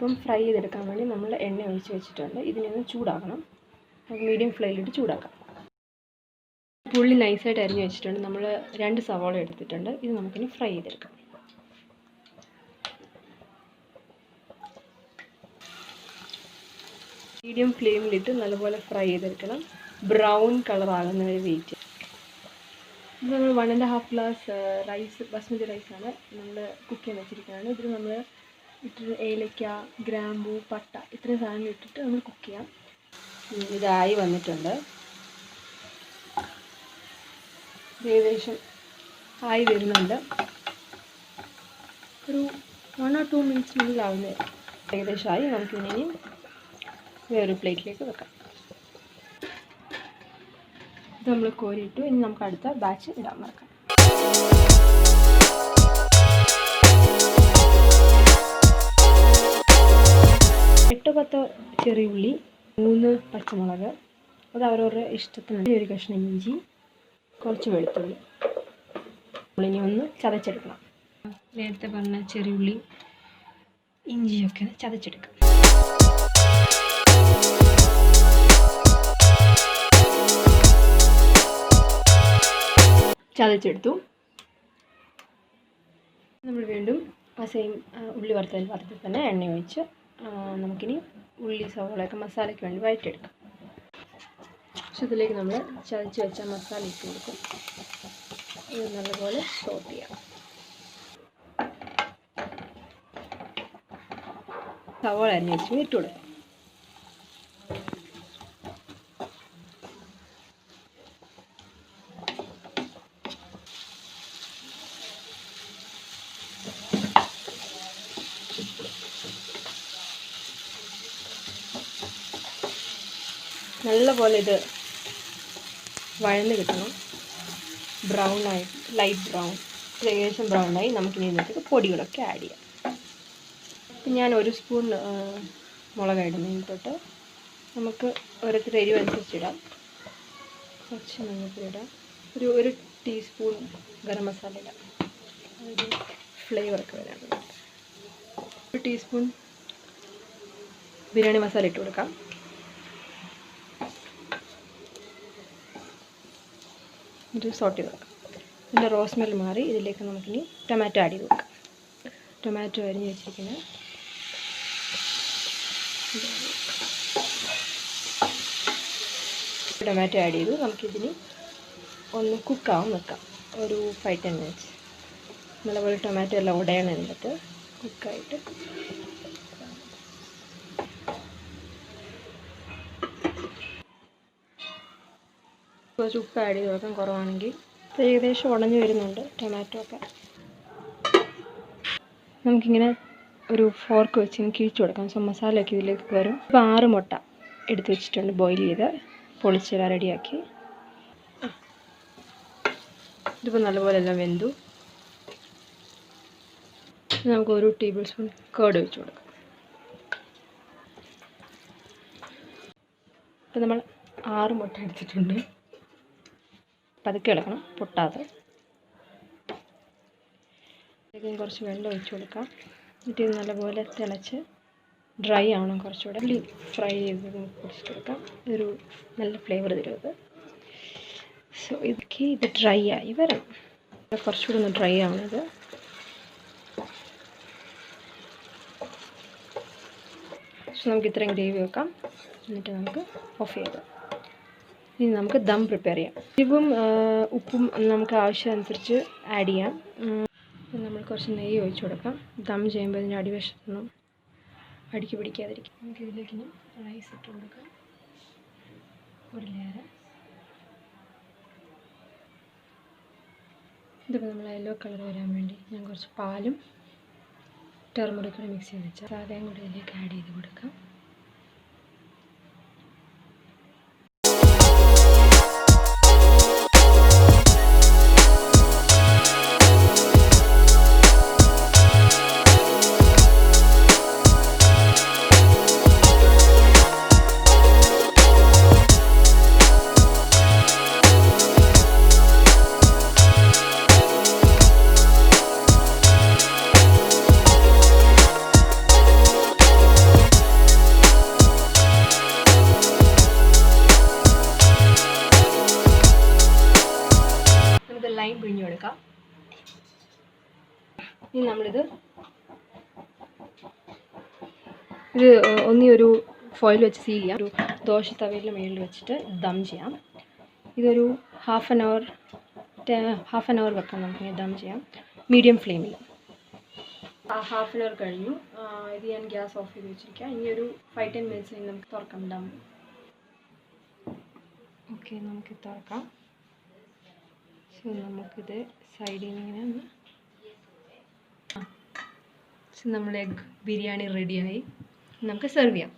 Minimum fry ചെയ്തെടുക്കാൻ വേണ്ടി നമ്മൾ എണ്ണ ഒഴിച്ച് വെച്ചിട്ടുണ്ട്. ഇതിനൊന്ന് ചൂടാക്കണം. മീഡിയം ഫ്ലെയിമിലിട്ട് ചൂടാക്കാം. ഉള്ളി നൈസായിട്ട് അരിഞ്ഞ് വെച്ചിട്ടുണ്ട്. നമ്മൾ 2 സവാള എടുത്തിട്ടുണ്ട്. ഇത് നമുക്കിനി ഫ്രൈ ചെയ്തെടുക്കാം. മീഡിയം ഫ്ലെയിമിലിട്ട് നല്ലപോലെ ഫ്രൈ ചെയ്തെടുക്കണം. ബ്രൗൺ കളർ ആകുന്നവരെ വെയിറ്റ് ചെയ്യും. ഇത് നമ്മൾ 1.5 ഗ്ലാസ് റൈസ്, ബസ്മതി റൈസാണ് നമ്മൾ കുക്ക് ചെയ്യാൻ വെച്ചിരിക്കുന്നതാണ്. ഇതിൽ നമ്മൾ ഇട്ടിട്ട് ഏലക്ക, ഗ്രാമ്പൂ, പട്ട ഇത്രയും സാധനങ്ങൾ ഇട്ടിട്ട് നമ്മൾ കുക്ക് ചെയ്യാം. ഇതായി വന്നിട്ടുണ്ട്. ഏകദേശം ആയി വരുന്നുണ്ട്. ഒരു 1 or 2 മിനിറ്റ്സിനുള്ളിൽ ആവുന്നത് ഏകദേശമായി. നമുക്കിനി വേറൊരു പ്ലേറ്റിലേക്ക് വെക്കാം. ഇത് നമ്മൾ കോരിയിട്ടു. ഇനി നമുക്ക് അടുത്ത ബാച്ച് ഇടാൻ വെക്കാം. എട്ട് 10 ചെറിയ ഉള്ളി, 3 പച്ചമുളക്, അത് അവരവരുടെ ഇഷ്ടത്തിനുള്ള ഒരു കഷ്ണം ഇഞ്ചി, കുറച്ച് വെളുത്തുള്ളി. നമ്മളിനി ഒന്ന് ചതച്ചെടുക്കണം. നേരത്തെ പറഞ്ഞ ചെറിയുള്ളി, ഇഞ്ചിയൊക്കെ ചതച്ചെടുക്കാം. ചതച്ചെടുത്തു. നമ്മൾ വീണ്ടും ആ സെയിം ഉള്ളി വറുത്തതിൽ തന്നെ എണ്ണ ഒഴിച്ച് നമുക്കിനി ഉള്ളി സവോളയൊക്കെ മസാലയ്ക്ക് വേണ്ടി വഴറ്റിയെടുക്കാം. പക്ഷെ ഇതിലേക്ക് നമ്മൾ ചതച്ച് വെച്ച മസാല ഇട്ട് കൊടുക്കും. ഇത് നല്ലപോലെ സോട്ട് ചെയ്യാം. സവോള അരിഞ്ഞ് വെച്ച് ഇട്ട് കൊടുക്കാം. നല്ലപോലെ ഇത് വഴന്ന് കിട്ടണം. ബ്രൗണായി, ലൈറ്റ് ബ്രൗൺ, ഏകദേശം ബ്രൗണായി. നമുക്കിനി ഇതിലേക്ക് പൊടികളൊക്കെ ആഡ് ചെയ്യാം. ഇപ്പം ഞാൻ 1 സ്പൂൺ മുളക് ഇടുന്നതിന് തൊട്ട് നമുക്ക് ഓരോരുത്തർ എരിവ് അനുസരിച്ചിടാം. കുറച്ച് മഞ്ഞൾപ്പൊടി ഇടാം. ഒരു ടീസ്പൂൺ ഗരം മസാല ഇടാം, ഒരു ഫ്ലേവറൊക്കെ വരാൻ. 1 ടീസ്പൂൺ ബിരിയാണി മസാല ഇട്ട് കൊടുക്കാം. ഇത് സോട്ട് ചെയ്ത് കൊടുക്കാം. ഇതിൻ്റെ റോസ് സ്മെൽ മാറി ഇതിലേക്ക് നമുക്കിനി ടൊമാറ്റോ ആഡ് ചെയ്ത് കൊടുക്കാം. ടൊമാറ്റോ അരിഞ്ഞ് വെച്ചിരിക്കുന്നത് ടൊമാറ്റോ ആഡ് ചെയ്തു. നമുക്കിതിന് ഒന്ന് കുക്കാവാൻ വെക്കാം. ഒരു 5-10 മിനിറ്റ്സ്. നല്ലപോലെ ടൊമാറ്റോ എല്ലാം ഉടയണം. എന്നിട്ട് കുക്കായിട്ട് കുറച്ച് ഉപ്പ് ആഡ് ചെയ്ത് കൊടുക്കാം കുറവാണെങ്കിൽ. ഏകദേശം ഉടഞ്ഞു വരുന്നുണ്ട് ടൊമാറ്റോ ഒക്കെ. നമുക്കിങ്ങനെ ഒരു ഫോർക്ക് വെച്ച് കിഴിച്ചു കൊടുക്കാം. സോ മസാലയൊക്കെ ഇതിലേക്ക് വരും. ഇപ്പോൾ 6 മുട്ട എടുത്ത് വെച്ചിട്ടുണ്ട്, ബോയിൽ ചെയ്ത് പൊളിച്ചെല്ലാം റെഡിയാക്കി. ഇതിപ്പോൾ നല്ലപോലെ എല്ലാം വെന്തു. നമുക്ക് 1 ടേബിൾ സ്പൂൺ കേർഡ് ഒഴിച്ച് കൊടുക്കാം. ഇപ്പം നമ്മൾ 6 മുട്ട എടുത്തിട്ടുണ്ട്. പതുക്കെ ഇളക്കണം, പൊട്ടാതെ. ഇതിലേക്ക് കുറച്ച് വെള്ളം ഒഴിച്ച് കൊടുക്കാം. എന്നിട്ട് ഇത് നല്ലപോലെ തിളച്ച് ഡ്രൈ ആവണം. കുറച്ചുകൂടെ ഉള്ളി ഫ്രൈ ചെയ്ത് പൊടിച്ചിട്ട് കൊടുക്കാം. ഇതൊരു നല്ല ഫ്ലേവർ തരും അത്. സോ ഇത് ഡ്രൈ ആയി വരണം. കുറച്ചുകൂടെ ഒന്ന് ഡ്രൈ ആവണത്. സോ നമുക്ക് ഇത്രയും ഗ്രേവി വെക്കാം. എന്നിട്ട് നമുക്ക് ഓഫ് ചെയ്ത് ഇനി നമുക്ക് ദം പ്രിപ്പയർ ചെയ്യാം. എരിവും ഉപ്പും നമുക്ക് ആവശ്യമനുസരിച്ച് ആഡ് ചെയ്യാം. നമ്മൾ കുറച്ച് നെയ്യ് ഒഴിച്ച് കൊടുക്കാം. ദം ചെയ്യുമ്പോൾ ഇതിൻ്റെ അടിവശത്തൊന്നും അടുക്കി പിടിക്കാതിരിക്കും. നമുക്ക് ഇതിലേക്ക് ഇനി റൈസ് ഇട്ട് കൊടുക്കാം. ഒരു ലെയർ. ഇതിപ്പോൾ നമ്മൾ യെല്ലോ കളർ വരാൻ വേണ്ടി ഞാൻ കുറച്ച് പാലും ടെർമറിക് കൂടെ മിക്സ് ചെയ്ത് വെച്ചാൽ അതേം കൂടി ഇതിലേക്ക് ആഡ് ചെയ്ത് കൊടുക്കാം. പിഴിഞ്ഞു കൊടുക്കാം. ഇനി നമ്മളിത് ഒന്നി ഒരു ഫോയിൽ വെച്ച് സീൽ ചെയ്യാം. ഒരു ദോശ തവയുടെ മുകളിൽ വെച്ചിട്ട് ദം ചെയ്യാം. ഇതൊരു ഹാഫ് ആൻ അവർ വെക്കാം. നമുക്ക് ദം ചെയ്യാം മീഡിയം ഫ്ലെയിമിൽ. ഹാഫ് ആൻ അവർ കഴിഞ്ഞു. ഇത് ഞാൻ ഗ്യാസ് ഓഫ് ചെയ്ത് വെച്ചിരിക്കാം. ഇനി ഒരു 5-10 മിനിറ്റ്സ് കഴിഞ്ഞ് നമുക്ക് തുറക്കാം ദം. ഓക്കെ, നമുക്ക് തുറക്കാം. സോ നമുക്കിത് സൈഡിൽ നിന്ന് ഇങ്ങനെ ഒന്ന് നമ്മുടെ എഗ് ബിരിയാണി റെഡിയായി. നമുക്ക് സെർവ് ചെയ്യാം.